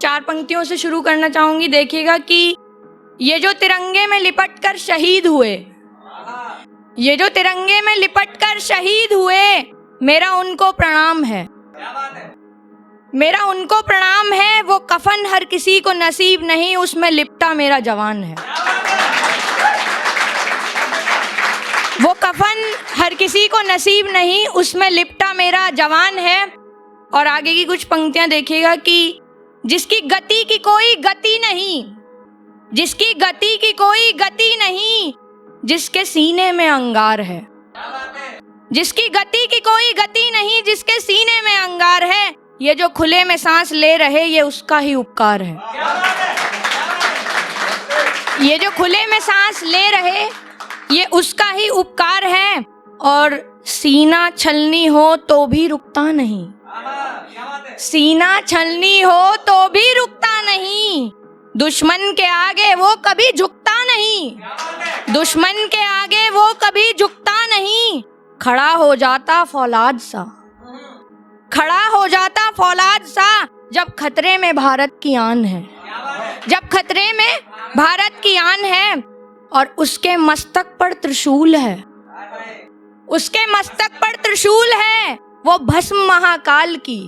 4 पंक्तियों से शुरू करना चाहूंगी। देखिएगा कि ये जो तिरंगे में लिपट कर शहीद हुए, ये जो तिरंगे में लिपट कर शहीद हुए, मेरा उनको प्रणाम है, मेरा उनको प्रणाम है। वो कफन हर किसी को नसीब नहीं, उसमें लिपटा मेरा जवान है। वो कफन हर किसी को नसीब नहीं, उसमें लिपटा मेरा जवान है। और आगे की कुछ पंक्तियां देखिएगा कि जिसकी गति की कोई गति नहीं, जिसकी गति की कोई गति नहीं, जिसके सीने में अंगार है, जिसकी गति की कोई गति नहीं, जिसके सीने में अंगार है, ये जो खुले में सांस ले रहे, ये उसका ही उपकार है। ये जो खुले में सांस ले रहे, ये उसका ही उपकार है। और सीना छलनी हो तो भी रुकता नहीं, सीना छलनी हो तो भी रुकता नहीं, दुश्मन के आगे वो कभी झुकता नहीं, दुश्मन के आगे वो कभी झुकता नहीं। खड़ा हो जाता फौलाद सा, खड़ा हो जाता फौलाद सा, जब खतरे में भारत की आन है, जब खतरे में भारत की आन है। और उसके मस्तक पर त्रिशूल है, उसके मस्तक पर त्रिशूल है, वो भस्म महाकाल की,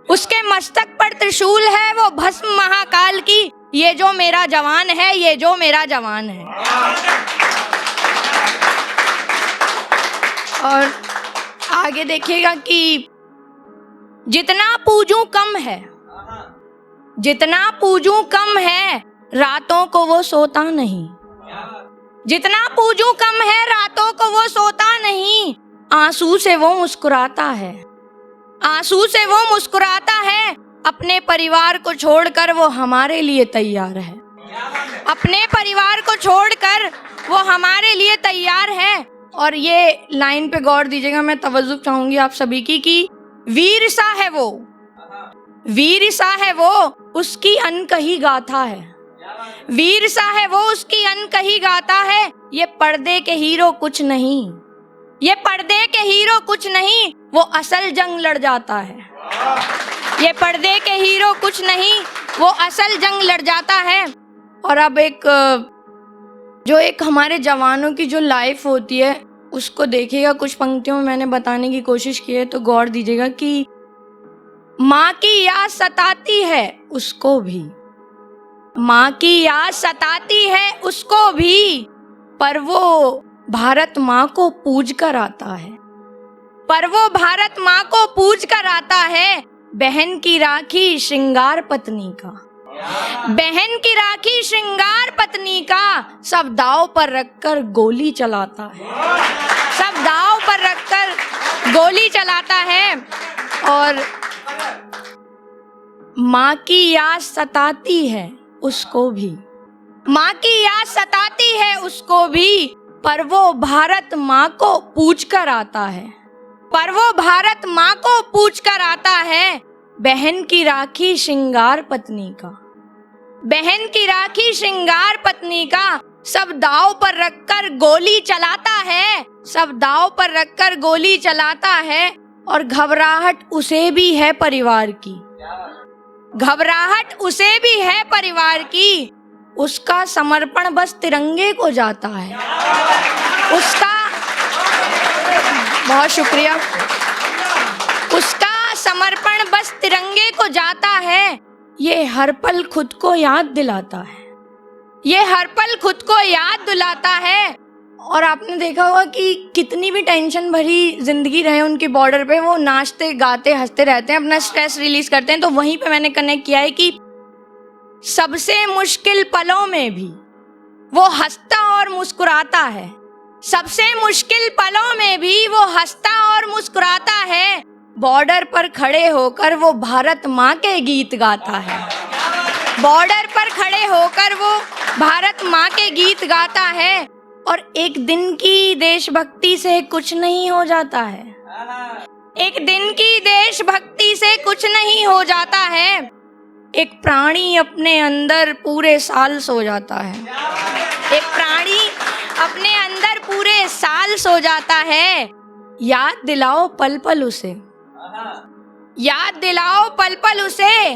उसके मस्तक पर त्रिशूल है, वो भस्म महाकाल की। ये जो मेरा जवान है, ये जो मेरा जवान है। और आगे देखिएगा कि जितना पूजूं कम है, जितना पूजूं कम है, रातों को वो सोता नहीं, जितना पूजूं कम है, रातों को वो सोता नहीं। आंसू से वो मुस्कुराता है, आंसू से वो मुस्कुराता है। अपने परिवार को छोड़कर वो हमारे लिए तैयार है, अपने परिवार को छोड़कर वो हमारे लिए तैयार है। और ये लाइन पे गौर दीजिएगा, मैं तवज्जो चाहूंगी आप सभी की कि वीर सा है वो, वीर सा है वो, उसकी अनकही गाथा है, वीर सा है वो, उसकी अनकही गाथा है। ये पर्दे के हीरो कुछ नहीं, ये पर्दे के हीरो कुछ नहीं, वो असल जंग लड़ जाता है। ये पर्दे के हीरो कुछ नहीं, वो असल जंग लड़ जाता है। और अब एक हमारे जवानों की जो लाइफ होती है, उसको देखिएगा। कुछ पंक्तियों में मैंने बताने की कोशिश की है, तो गौर दीजिएगा कि माँ की याद सताती है उसको भी, माँ की याद सताती है उसको भी, पर वो भारत माँ को पूज कर आता है, पर वो भारत माँ को पूज कर आता है। बहन की राखी श्रृंगार पत्नी का, बहन की राखी श्रृंगार पत्नी का, सब दाव पर रखकर गोली चलाता है, सब दाव पर रखकर गोली चलाता है। और माँ की याद सताती है उसको भी, माँ की याद सताती है उसको भी, पर वो भारत माँ को पूछ कर आता है, पर वो भारत माँ को पूछ कर आता है। बहन की राखी श्रृंगार पत्नी का, बहन की राखी श्रृंगार पत्नी का, सब दाव पर रखकर गोली चलाता है, सब दाव पर रखकर गोली चलाता है। और घबराहट उसे भी है परिवार की, घबराहट उसे भी है परिवार की, उसका समर्पण बस तिरंगे को जाता है, उसका, बहुत शुक्रिया, उसका समर्पण बस तिरंगे को जाता है। ये हर पल खुद को याद दिलाता है, ये हर पल खुद को याद दिलाता है। और आपने देखा होगा कि कितनी भी टेंशन भरी जिंदगी रहे उनके बॉर्डर पे, वो नाचते गाते हंसते रहते हैं, अपना स्ट्रेस रिलीज करते हैं। तो वहीं पे मैंने कनेक्ट किया है कि सबसे मुश्किल पलों में भी वो हंसता और मुस्कुराता है, सबसे मुश्किल पलों में भी वो हंसता और मुस्कुराता है। बॉर्डर पर खड़े होकर वो भारत माँ के गीत गाता है, बॉर्डर पर खड़े होकर वो भारत माँ के गीत गाता है। और एक दिन की देशभक्ति से कुछ नहीं हो जाता है, एक दिन की देशभक्ति से कुछ नहीं हो जाता है। एक प्राणी अपने अंदर पूरे साल सो जाता है, एक प्राणी अपने अंदर पूरे साल सो जाता है। याद दिलाओ पल पल उसे, याद दिलाओ पल पल उसे,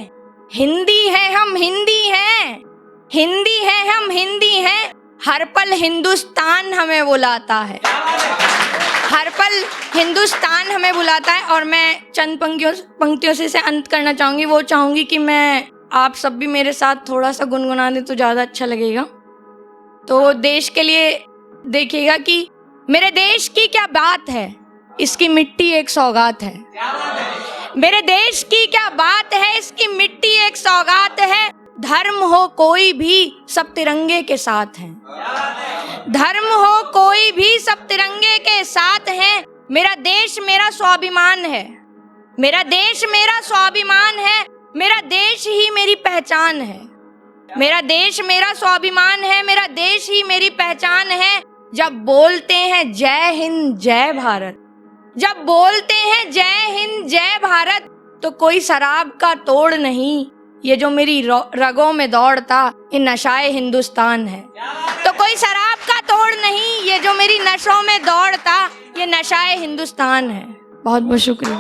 हिंदी है हम हिंदी हैं, हिंदी है हम हिंदी हैं, हर पल हिंदुस्तान हमें बुलाता है, हर पल हिंदुस्तान हमें बुलाता है। और मैं चंद पंक्तियों से इसे अंत करना चाहूंगी। वो चाहूंगी कि मैं आप सब भी मेरे साथ थोड़ा सा गुनगुना दें तो ज़्यादा अच्छा लगेगा। तो देश के लिए देखिएगा कि मेरे देश की क्या बात है, इसकी मिट्टी एक सौगात है। मेरे देश की क्या बात है, इसकी मिट्टी एक सौगात है। धर्म हो कोई भी सब तिरंगे के साथ हैं, धर्म हो कोई भी सब तिरंगे के साथ हैं। मेरा देश मेरा स्वाभिमान है, मेरा देश मेरा स्वाभिमान है, मेरा देश ही मेरी पहचान है, मेरा देश मेरा स्वाभिमान है, मेरा देश ही मेरी पहचान है। जब बोलते हैं जय हिंद जय भारत, जब बोलते हैं जय हिंद जय भारत, तो कोई शराब का तोड़ नहीं, ये जो मेरी रगों में दौड़ता ये नशाए हिंदुस्तान है। तो कोई शराब का तोड़ नहीं, ये जो मेरी नसों में दौड़ता ये नशाए हिंदुस्तान है। बहुत बहुत शुक्रिया।